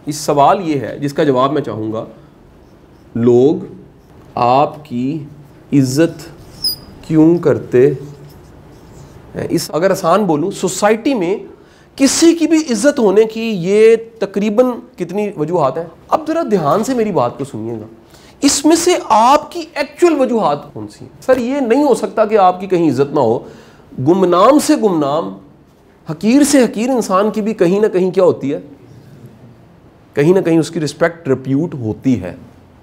اس سوال یہ ہے جس کا جواب میں چاہوں گا، لوگ آپ کی عزت کیوں کرتے ہیں؟ اگر آسان بولوں، سوسائٹی میں کسی کی بھی عزت ہونے کی یہ تقریباً کتنی وجوہات ہیں؟ اب ذرا دھیان سے میری بات کو سنیے گا، اس میں سے آپ کی ایکچوئل وجوہات کون سی ہیں؟ سر یہ نہیں ہو سکتا کہ آپ کی کہیں عزت نہ ہو. گمنام سے گمنام، حقیر سے حقیر انسان کی بھی کہیں نہ کہیں کیا ہوتی ہے؟ کہیں نہ کہیں اس کی رسپیکٹ ریپیوٹ ہوتی ہے.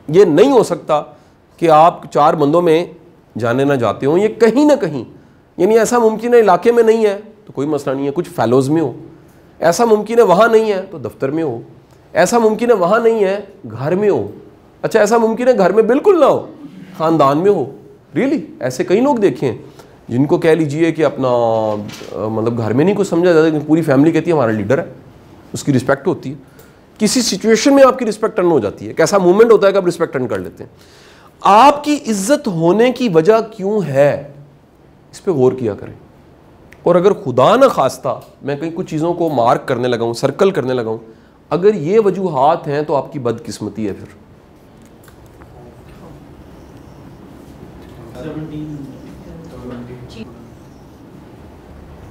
یہ نہیں ہو سکتا کہ آپ 4 بندوں میں جانے نہ جاتے ہوں، یہ کہیں نہ کہیں، یعنی ایسا ممکن ہے علاقے میں نہیں ہے تو کوئی مسئلہ نہیں ہے، کچھ فیلوز میں ہو، ایسا ممکن ہے وہاں نہیں ہے تو دفتر میں ہو، ایسا ممکن ہے وہاں نہیں ہے گھر میں ہو، اچھا ایسا ممکن ہے گھر میں بالکل نہ ہو، خاندان میں ہو. ریئلی ایسے کئی لوگ دیکھے ہیں جن کو کہہ لیجئے کہ اپنا مطلب گھر میں نہیں کچھ سمجھا جاتا، لیکن پوری فیملی کہتی ہے ہمارا لیڈر ہے، اس کی رسپیکٹ ہوتی ہے. کسی سچویشن میں آپ کی رسپیکٹ ٹرن ہو جاتی ہے، کیسا مومنٹ ہوتا ہے کہ آپ رسپیکٹ ٹرن کر لیتے ہیں. آپ کی عزت ہونے کی وجہ کیوں ہے، اس پہ غور کیا کریں. اور اگر خدا نہ خواستہ میں کہیں کچھ چیزوں کو مارک کرنے لگا ہوں، سرکل کرنے لگا ہوں، اگر یہ وجوہات ہیں تو آپ کی بدقسمتی ہے. پھر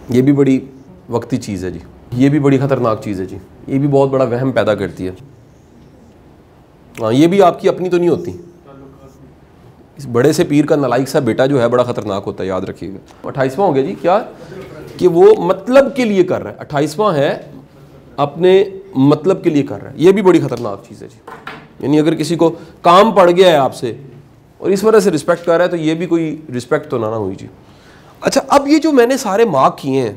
یہ بھی بڑی وقتی چیز ہے جی، یہ بھی بڑی خطرناک چیز ہے جی، یہ بھی بہت بڑا وہم پیدا کرتی ہے. ہاں یہ بھی آپ کی اپنی تو نہیں ہوتی. اس بڑے سے پیر کا نالائق سا بیٹا جو ہے بڑا خطرناک ہوتا ہے، یاد رکھیے گا. 28واں ہو گیا جی، کیا کہ وہ مطلب کے لیے کر رہا ہے. 28واں ہے اپنے مطلب کے لیے کر رہا ہے. یہ بھی بڑی خطرناک چیز ہے جی. یعنی اگر کسی کو کام پڑ گیا ہے آپ سے اور اس وجہ سے رسپیکٹ کر رہا ہے تو یہ بھی کوئی رسپیکٹ تو نہ ہوئی جی. اچھا اب یہ جو میں نے سارے مارک کیے ہیں،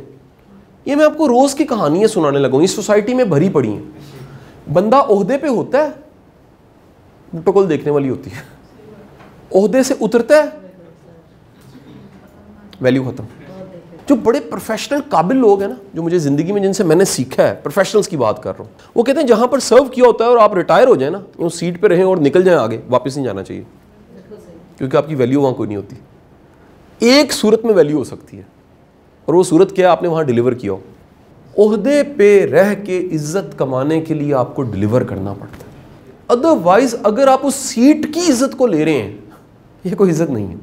یہ میں آپ کو روز کی کہانیاں سنانے لگا ہوں، اس سوسائٹی میں بھری پڑی ہیں. بندہ عہدے پہ ہوتا ہے، پروٹوکول دیکھنے والی ہوتی ہے. عہدے سے اترتا ہے، ویلیو ختم. جو بڑے پروفیشنل قابل لوگ ہیں نا، جو مجھے زندگی میں جن سے میں نے سیکھا ہے، پروفیشنلز کی بات کر رہا ہوں، وہ کہتے ہیں جہاں پر سرو کیا ہوتا ہے اور آپ ریٹائر ہو جائیں نا، وہ سیٹ پہ رہیں اور نکل جائیں آگے، واپس نہیں جانا چاہیے، کیونکہ آپ کی ویلیو وہاں کوئی نہیں ہوتی. ایک صورت میں ویلیو ہو سکتی ہے، اور وہ صورت کیا ہے؟ آپ نے وہاں ڈیلیور کیا ہو. عہدے پہ رہ کے عزت کمانے کے لیے آپ کو ڈیلیور کرنا پڑتا ہے. ادروائز اگر آپ اس سیٹ کی عزت کو لے رہے ہیں، یہ کوئی عزت نہیں ہے.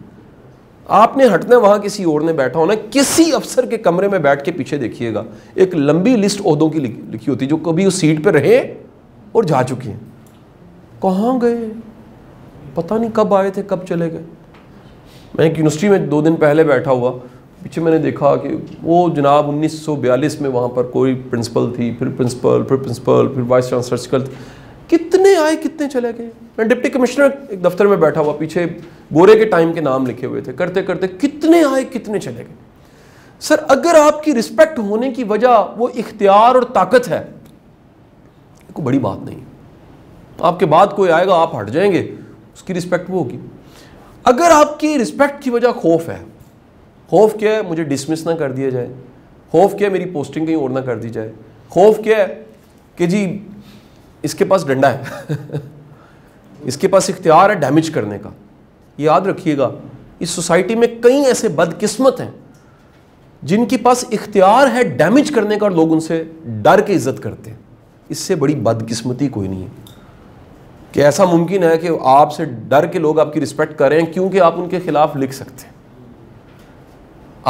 آپ نے ہٹنا ہے، وہاں کسی اور نے بیٹھا ہونا. کسی افسر کے کمرے میں بیٹھ کے پیچھے دیکھیے گا، ایک لمبی لسٹ عہدوں کی لکھی ہوتی ہے جو کبھی اس سیٹ پہ رہے اور جا چکے ہیں. کہاں گئے پتہ نہیں، کب آئے تھے کب چلے گئے. میں ایک یونیورسٹی میں 2 دن پہلے بیٹھا ہوا، پیچھے میں نے دیکھا کہ وہ جناب 1942 میں وہاں پر کوئی پرنسپل تھی، پھر پرنسپل پھر وائس چانسلر، کتنے آئے کتنے چلے گئے. میں ڈپٹی کمشنر ایک دفتر میں بیٹھا ہوا، پیچھے گورے کے ٹائم کے نام لکھے ہوئے تھے، کرتے کرتے کتنے آئے کتنے چلے گئے. سر اگر آپ کی رسپیکٹ ہونے کی وجہ وہ اختیار اور طاقت ہے، کوئی بڑی بات نہیں. آپ کے بعد کوئی آئے گا، آپ ہٹ جائیں گے، اس کی رسپیکٹ وہ ہوگی. اگر آپ کی رسپیکٹ کی وجہ خوف ہے، خوف کیا ہے؟ مجھے ڈسمس نہ کر دیا جائے. خوف کیا ہے؟ میری پوسٹنگ کہیں اور نہ کر دی جائے. خوف کیا ہے؟ کہ جی اس کے پاس ڈنڈا ہے اس کے پاس اختیار ہے ڈیمیج کرنے کا. یاد رکھیے گا، اس سوسائٹی میں کئی ایسے بدقسمت ہیں جن کے پاس اختیار ہے ڈیمیج کرنے کا اور لوگ ان سے ڈر کے عزت کرتے ہیں. اس سے بڑی بدقسمتی کوئی نہیں ہے کہ ایسا ممکن ہے کہ آپ سے ڈر کے لوگ آپ کی رسپیکٹ کر رہے ہیں کیونکہ آپ ان کے خلاف لکھ سکتے ہیں.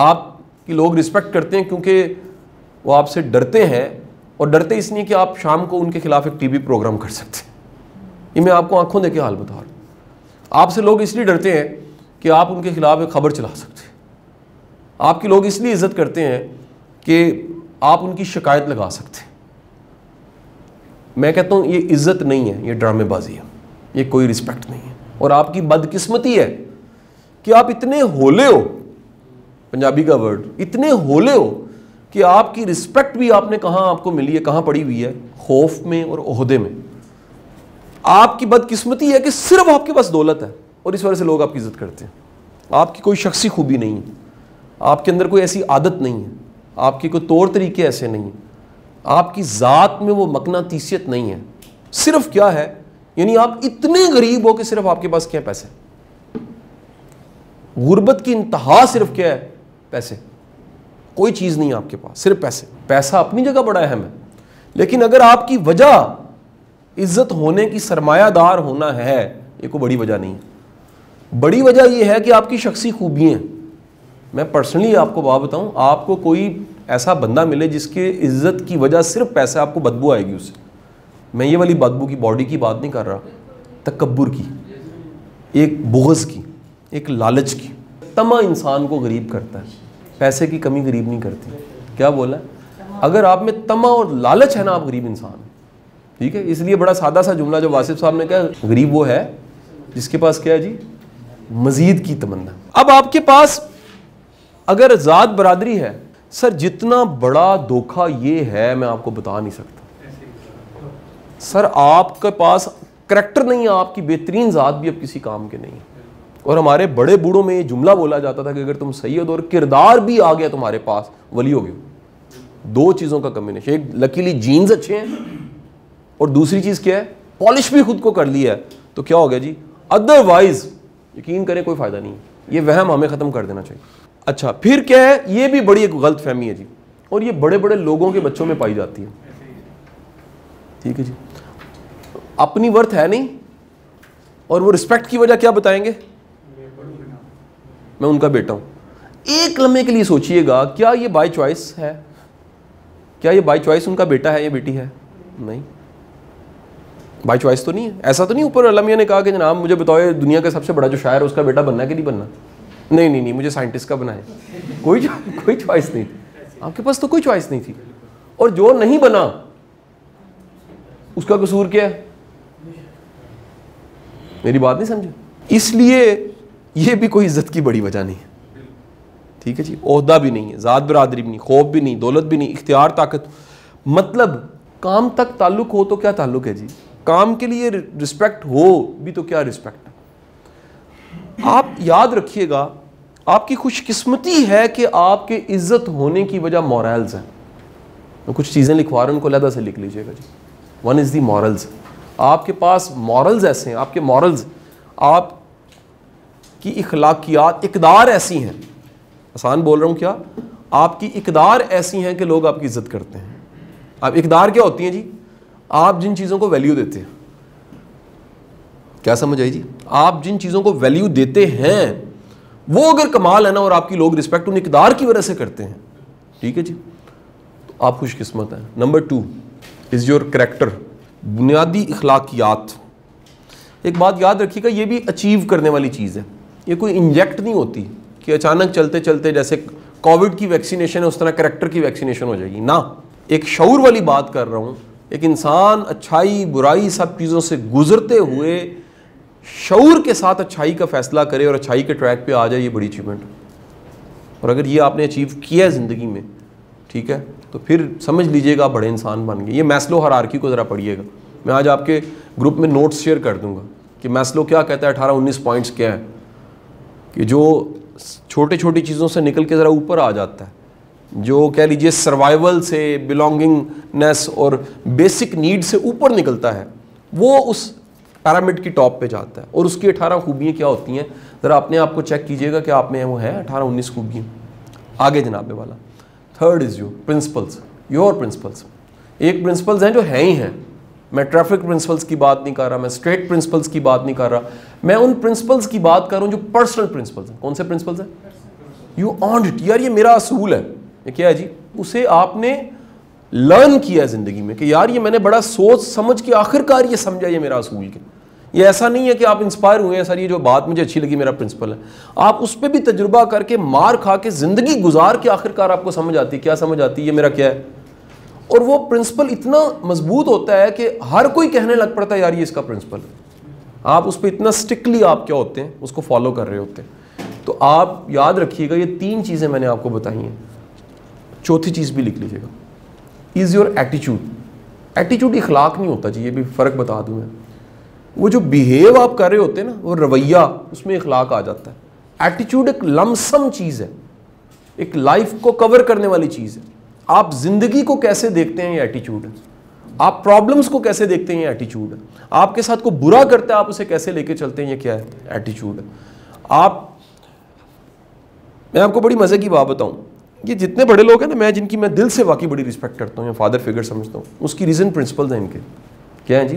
آپ کی لوگ رسپیکٹ کرتے ہیں کیونکہ وہ آپ سے ڈرتے ہیں، اور ڈرتے اس لیے کہ آپ شام کو ان کے خلاف ایک ٹی وی پروگرام کر سکتے ہیں. یہ میں آپ کو آنکھوں دے کے حال بتا رہا ہوں. آپ سے لوگ اس لیے ڈرتے ہیں کہ آپ ان کے خلاف ایک خبر چلا سکتے ہیں. آپ کے لوگ اس لیے عزت کرتے ہیں کہ آپ ان کی شکایت لگا سکتے ہیں. میں کہتا ہوں یہ عزت نہیں ہے، یہ ڈرامے بازی ہے، یہ کوئی رسپیکٹ نہیں ہے. اور آپ کی بدقسمتی ہے کہ آپ اتنے ہولے ہو، پنجابی کا ورڈ، اتنے ہولے ہو کہ آپ کی رسپیکٹ بھی آپ نے کہاں آپ کو ملی ہے، کہاں پڑی ہوئی ہے؟ خوف میں اور عہدے میں. آپ کی بدقسمتی ہے کہ صرف آپ کے پاس دولت ہے اور اس وجہ سے لوگ آپ کی عزت کرتے ہیں. آپ کی کوئی شخصی خوبی نہیں ہے، آپ کے اندر کوئی ایسی عادت نہیں ہے، آپ کے کوئی طور طریقے ایسے نہیں ہیں، آپ کی ذات میں وہ مقناطیسیت نہیں ہے. صرف کیا ہے؟ یعنی آپ اتنے غریب ہو کہ صرف آپ کے پاس کیا ہے؟ پیسے. غربت کی انتہا صرف کیا ہے؟ پیسے. کوئی چیز نہیں ہے آپ کے پاس، صرف پیسے. پیسہ اپنی جگہ بڑا اہم ہے، لیکن اگر آپ کی وجہ عزت ہونے کی سرمایہ دار ہونا ہے یہ کوئی بڑی وجہ نہیں ہے. بڑی وجہ یہ ہے کہ آپ کی شخصی خوبیاں ہیں. میں پرسنلی آپ کو بات بتاؤں, آپ کو کوئی ایسا بندہ ملے جس کے عزت کی وجہ صرف پیسہ, آپ کو بدبو آئے گی اس سے. میں یہ والی بدبو کی باڈی کی بات نہیں کر رہا, تکبر کی, ایک بغض کی, ایک لالچ کی. طمع انسان کو غریب کرتا ہے, پیسے کی کمی غریب نہیں کرتی. کیا بولا ہے؟ اگر آپ میں طمع اور لالچ ہے نا, آپ غریب انسان ہیں. ٹھیک ہے, اس لیے بڑا سادہ سا جملہ جو واسف صاحب نے کہا, غریب وہ ہے جس کے پاس کیا ہے جی, مزید کی تمنا. اب آپ کے پاس اگر ذات برادری ہے, سر جتنا بڑا دھوکہ یہ ہے میں آپ کو بتا نہیں سکتا. سر آپ کے پاس کریکٹر نہیں ہے, آپ کی بہترین ذات بھی اب کسی کام کے نہیں ہے. اور ہمارے بڑے بوڑھوں میں یہ جملہ بولا جاتا تھا کہ اگر تم سید اور کردار بھی آ گیا تمہارے پاس, ولی ہو گئے. دو چیزوں کا کمبینیشن, ایک لکیلی جینز اچھے ہیں اور دوسری چیز کیا ہے, پالش بھی خود کو کر لیا ہے, تو کیا ہو گیا جی. ادروائز یقین کریں کوئی فائدہ نہیں. یہ وہم ہمیں ختم کر دینا چاہیے. اچھا پھر کیا ہے, یہ بھی بڑی ایک غلط فہمی ہے جی, اور یہ بڑے بڑے لوگوں کے بچوں میں پائی جاتی ہے. ٹھیک ہے جی, اپنی ورتھ ہے نہیں اور وہ رسپیکٹ کی وجہ کیا بتائیں گے, میں ان کا بیٹا ہوں. ایک لمحے کے لیے سوچئے گا, کیا یہ بائی چوائس ہے؟ کیا یہ بائی چوائس ان کا بیٹا ہے یا بیٹی ہے؟ نہیں, بائی چوائس تو نہیں ہے. ایسا تو نہیں اوپر اللہ میاں نے کہا کہ جناب مجھے بتاؤ دنیا کا سب سے بڑا جو شاعر ہے اس کا بیٹا بننا ہے کہ نہیں بننا؟ نہیں, مجھے سائنٹسٹ کا بنا ہے. کوئی چوائس نہیں تھی آپ کے پاس, تو کوئی چوائس نہیں تھی. اور جو نہیں بنا اس کا قصور کیا ہے؟ میری بات نہیں سمجھے. اس لیے یہ بھی کوئی عزت کی بڑی وجہ نہیں ہے. ٹھیک ہے جی, عہدہ بھی نہیں ہے, ذات برادری بھی نہیں, خوف بھی نہیں, دولت بھی نہیں, اختیار طاقت. مطلب کام تک تعلق ہو تو کیا تعلق ہے جی, کام کے لیے رسپیکٹ ہو بھی تو کیا رسپیکٹ ہے. آپ یاد رکھیے گا, آپ کی خوش قسمتی ہے کہ آپ کے عزت ہونے کی وجہ مورلز ہیں. میں کچھ چیزیں لکھوا رہا ہوں, ان کو علیحدہ سے لکھ لیجئے گا جی. One is the morals. آپ کے پاس مورلز ایسے ہیں, آپ کے مورلز, آپ کی اخلاقیات, اقدار ایسی ہیں, آسان بول رہا ہوں کیا, آپ کی اقدار ایسی ہیں کہ لوگ آپ کی عزت کرتے ہیں. آپ اقدار کیا ہوتی ہیں جی, آپ جن چیزوں کو ویلیو دیتے ہیں. کیا سمجھ آئی جی, آپ جن چیزوں کو ویلیو دیتے ہیں وہ اگر کمال ہے نا, اور آپ کی لوگ رسپیکٹ ان اقدار کی وجہ سے کرتے ہیں, ٹھیک ہے جی, تو آپ خوش قسمت ہیں. نمبر 2 از یور کریکٹر, بنیادی اخلاقیات. ایک بات یاد رکھیے گا, یہ بھی اچیو کرنے والی چیز ہے, یہ کوئی انجیکٹ نہیں ہوتی کہ اچانک چلتے چلتے جیسے کووڈ کی ویکسینیشن ہے اس طرح کریکٹر کی ویکسینیشن ہو جائے گی. نہ, ایک شعور والی بات کر رہا ہوں. ایک انسان اچھائی برائی سب چیزوں سے گزرتے ہوئے شعور کے ساتھ اچھائی کا فیصلہ کرے اور اچھائی کے ٹریک پہ آ جائے, یہ بڑی اچیومنٹ. اور اگر یہ آپ نے اچیو کیا ہے زندگی میں, ٹھیک ہے, تو پھر سمجھ لیجئے گا آپ بڑے انسان بن گئے. یہ میسلو ہرارکی کو ذرا پڑھیے گا, میں آج آپ کے گروپ میں نوٹس شیئر کر دوں گا کہ میسلو کیا کہتا ہے, 18-19 پوائنٹس کیا ہے, کہ جو چھوٹی چھوٹی چیزوں سے نکل کے ذرا اوپر آ جاتا ہے, جو کہہ لیجئے سروائیول سے, بلانگنگنیس اور بیسک نیڈ سے اوپر نکلتا ہے, وہ اس پیرامڈ کی ٹاپ پہ جاتا ہے. اور اس کی 18 خوبیاں کیا ہوتی ہیں, ذرا اپنے آپ کو چیک کیجئے گا کہ آپ میں وہ ہے 18-19 خوبیاں. آگے جناب والا 3rd is your principles. Your principles, ایک پرنسپلس ہیں جو ہیں ہی ہیں. میں ٹریفک پرنسپلس کی بات نہیں کر رہا, میں اسٹیٹ پرنسپلس کی بات نہیں کر رہا, میں ان پرنسپلس کی بات کر رہا ہوں جو پرسنل پرنسپلس ہیں. کون سے پرنسپلس ہیں؟ یو آنڈ اٹ, یار یہ میرا اصول ہے. یہ کیا ہے جی, اسے آپ نے لرن کیا ہے زندگی میں کہ یار یہ میں نے بڑا سوچ سمجھ کے آخر کار یہ سمجھا یہ میرا اصول کے. یہ ایسا نہیں ہے کہ آپ انسپائر ہوئے ہیں, سر یہ جو بات مجھے اچھی لگی میرا پرنسپل ہے. آپ اس پہ بھی تجربہ کر کے مار کھا کے زندگی گزار کے آخر کار آپ کو سمجھ آتی ہے. کیا سمجھ آتی ہے, یہ میرا کیا ہے. اور وہ پرنسپل اتنا مضبوط ہوتا ہے کہ ہر کوئی کہنے لگ پڑتا ہے یار یہ اس کا پرنسپل ہے. آپ اس پہ اتنا سٹرکٹلی آپ کیا ہوتے ہیں, اس کو فالو کر رہے ہوتے ہیں. تو آپ یاد رکھیے گا, یہ 3 چیزیں میں نے آپ کو بتائی ہیں. 4تھی چیز بھی لکھ لیجیے گا, از یور ایٹیچیوڈ. ایٹیچیوڈ اخلاق نہیں ہوتا جی, یہ بھی فرق بتا دوں میں. وہ جو بیہیو آپ کر رہے ہوتے ہیں نا, وہ رویہ, اس میں اخلاق آ جاتا ہے. ایٹیچیوڈ ایک لمسم چیز ہے, ایک لائف کو کور کرنے والی چیز ہے. آپ زندگی کو کیسے دیکھتے ہیں, یہ ایٹیچیوڈ ہے. آپ پرابلمس کو کیسے دیکھتے ہیں, یہ ایٹیچیوڈ ہے. آپ کے ساتھ کو برا کرتا ہے, آپ اسے کیسے لے کے چلتے ہیں, یہ کیا ہے, ایٹیچیوڈ ہے. میں آپ کو بڑی مزے کی بات بتاؤں, یہ جتنے بڑے لوگ ہیں نا, میں جن کی دل سے واقعی بڑی رسپیکٹ کرتا ہوں, یا فادر فگر سمجھتا ہوں, اس کی ریزن پرنسپلز ہیں ان کے. کیا ہیں جی,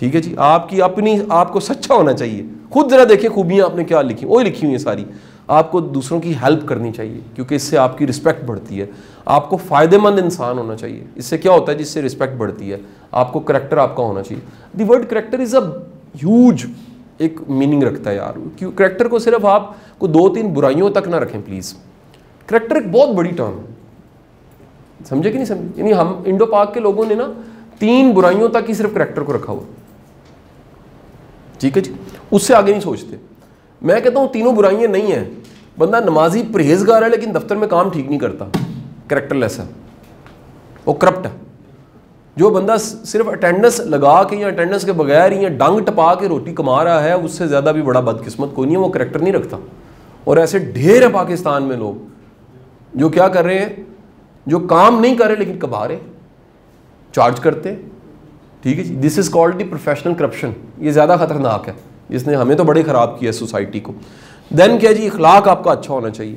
ٹھیک ہے جی. آپ کی اپنی آپ کو سچا ہونا چاہیے. خود ذرا دیکھیں خوبیاں آپ نے کیا لکھی, وہی لکھی ہوئی ہیں ساری. آپ کو دوسروں کی ہیلپ کرنی چاہیے کیونکہ اس سے آپ کی رسپیکٹ بڑھتی ہے. آپ کو فائدہ مند انسان ہونا چاہیے. اس سے کیا ہوتا ہے, جس سے رسپیکٹ بڑھتی ہے. آپ کو کریکٹر آپ کا ہونا چاہیے. دی word character is a huge ایک میننگ رکھتا ہے یار. کریکٹر کو صرف آپ کو 2-3 برائیوں تک نہ رکھیں پلیز. کریکٹر ایک بہت بڑی ٹرم ہے, سمجھے کہ نہیں سمجھے. یعنی ہم انڈو پاک کے لوگوں نے نا 3 برائیوں تک ہی صرف کریکٹر کو رکھا ہوا, ٹھیک ہے جی, اس سے آگے نہیں سوچتے. میں کہتا ہوں 3 برائیاں نہیں ہیں. بندہ نمازی پرہیزگار ہے لیکن دفتر میں کام ٹھیک نہیں کرتا, کریکٹر لیس ہے, وہ کرپٹ ہے. جو بندہ صرف اٹینڈنس لگا کے یا اٹینڈنس کے بغیر یا ڈنگ ٹپا کے روٹی کما رہا ہے, اس سے زیادہ بھی بڑا بدقسمت کوئی نہیں ہے, وہ کریکٹر نہیں رکھتا. اور ایسے ڈھیر ہے پاکستان میں لوگ جو کیا کر رہے ہیں, جو کام نہیں کر رہے لیکن کما رہے, چارج کرتے, ٹھیک ہے جی. This is called the professional corruption. یہ زیادہ خطرناک ہے, جس نے ہمیں تو بڑے خراب کیا ہے سوسائٹی کو. دین کیا جی, اخلاق آپ کا اچھا ہونا چاہیے.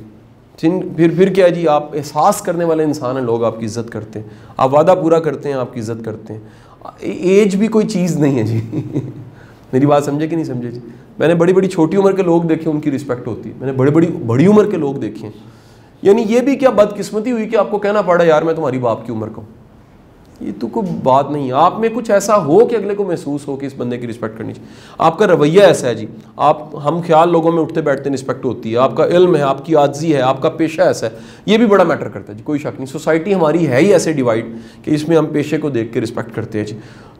پھر کیا جی, آپ احساس کرنے والے انسان ہیں, لوگ آپ کی عزت کرتے ہیں. آپ وعدہ پورا کرتے ہیں, آپ کی عزت کرتے ہیں. ایج بھی کوئی چیز نہیں ہے جی. میری بات سمجھے کہ نہیں سمجھے جی. میں نے بڑی چھوٹی عمر کے لوگ دیکھے, ان کی رسپیکٹ ہوتی ہے. میں نے بڑی عمر کے لوگ دیکھے ہیں. یعنی یہ بھی کیا بدقسمتی ہوئی کہ آپ کو کہنا پڑا یار میں تمہاری باپ کی عمر کا ہوں. یہ تو کوئی بات نہیں. آپ میں کچھ ایسا ہو کہ اگلے کو محسوس ہو کہ اس بندے کی رسپیکٹ کرنی چاہیے. آپ کا رویہ ایسا ہے جی, ہم خیال لوگوں میں اٹھتے بیٹھتے رسپیکٹ ہوتی ہے. آپ کا علم ہے, آپ کی عاجزی ہے, آپ کا پیشہ ایسا ہے, یہ بھی بڑا میٹر کرتا ہے جی, کوئی شک نہیں. سوسائٹی ہماری ہے ہی ایسے ڈیوائڈ کہ اس میں ہم پیشے کو دیکھ کے رسپیکٹ کرتے ہیں جی.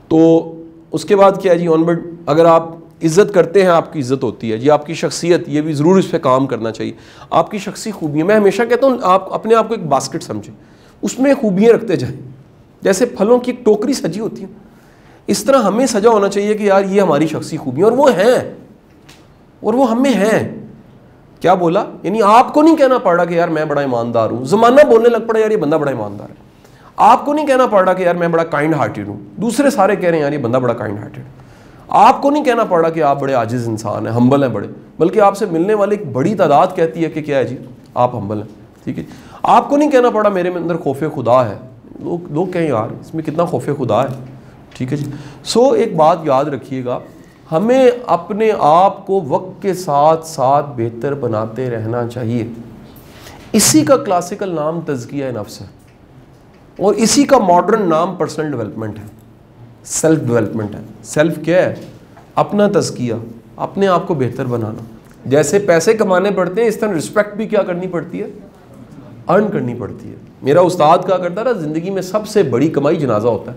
تو اس کے بعد کیا ہے جی, آنورڈ اگر آپ عزت کرتے ہیں آپ کی عزت ہوتی ہے جی. آپ کی شخصیت, یہ بھی ضرور اس پہ کام کرنا چاہیے. آپ کی شخصی خوبیاں, میں ہمیشہ کہتا ہوں آپ اپنے آپ کو ایک باسکٹ سمجھیں, اس میں خوبیاں رکھتے جائیں. جیسے پھلوں کی ایک ٹوکری سجی ہوتی ہے, اس طرح ہمیں سجا ہونا چاہیے کہ یار یہ ہماری شخصی خوبیاں, اور وہ ہیں, اور وہ ہم میں ہیں. کیا بولا, یعنی آپ کو نہیں کہنا پڑ رہا کہ یار میں بڑا ایماندار ہوں. زمانہ بولنے لگ پڑا یار یہ بندہ بڑا ایماندار ہے. آپ کو نہیں کہنا پڑ رہا کہ یار میں بڑا کائنڈ ہارٹیڈ ہوں. دوسرے سارے کہہ رہے ہیں یار یہ بندہ بڑا کائنڈ ہارٹیڈ. آپ کو نہیں کہنا پڑ رہا کہ آپ بڑے عاجز انسان ہیں, ہمبل ہیں بڑے, بلکہ آپ سے ملنے والے ایک بڑی تعداد کہتی ہے کہ کیا ہے جی آپ ہمبل ہیں. ٹھیک ہے, آپ کو نہیں کہنا پڑا میرے اندر خوف خدا ہے. لوگ کہیں یار اس میں کتنا خوف خدا ہے. ٹھیک ہے جی. ایک بات یاد رکھیے گا, ہمیں اپنے آپ کو وقت کے ساتھ ساتھ بہتر بناتے رہنا چاہیے. اسی کا کلاسیکل نام تزکیہ نفس ہے, اور اسی کا ماڈرن نام پرسنل ڈیولپمنٹ ہے, سیلف ڈیولپمنٹ ہے. سیلف کیا ہے, اپنا تزکیہ, اپنے آپ کو بہتر بنانا. جیسے پیسے کمانے پڑتے ہیں اس طرح رسپیکٹ بھی کیا کرنی پڑتی ہے, ارن کرنی پڑتی ہے. میرا استاد کہا کرتا تھا زندگی میں سب سے بڑی کمائی جنازہ ہوتا ہے.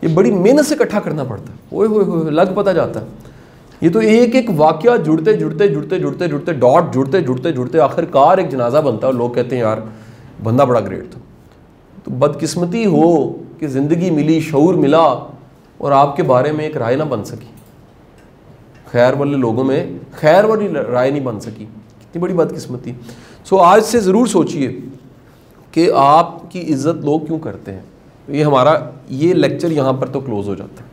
یہ بڑی محنت سے اکٹھا کرنا پڑتا ہے, اوئے ہوئے ہوئے لگ پتہ جاتا ہے. یہ تو ایک واقعہ جڑتے ڈاٹ جڑتے آخرکار ایک جنازہ بنتا ہے, اور لوگ کہتے ہیں یار بندہ بڑا گریٹ تھا. تو بدقسمتی ہو کہ زندگی ملی, شعور ملا, اور آپ کے بارے میں ایک رائے نہ بن سکی, خیر والے لوگوں میں خیر والی رائے نہیں بن سکی. کتنی بڑی بدقسمتی. آج سے ضرور سوچئے کہ آپ کی عزت لوگ کیوں کرتے ہیں. یہ ہمارا یہ لیکچر یہاں پر تو کلوز ہو جاتا ہے.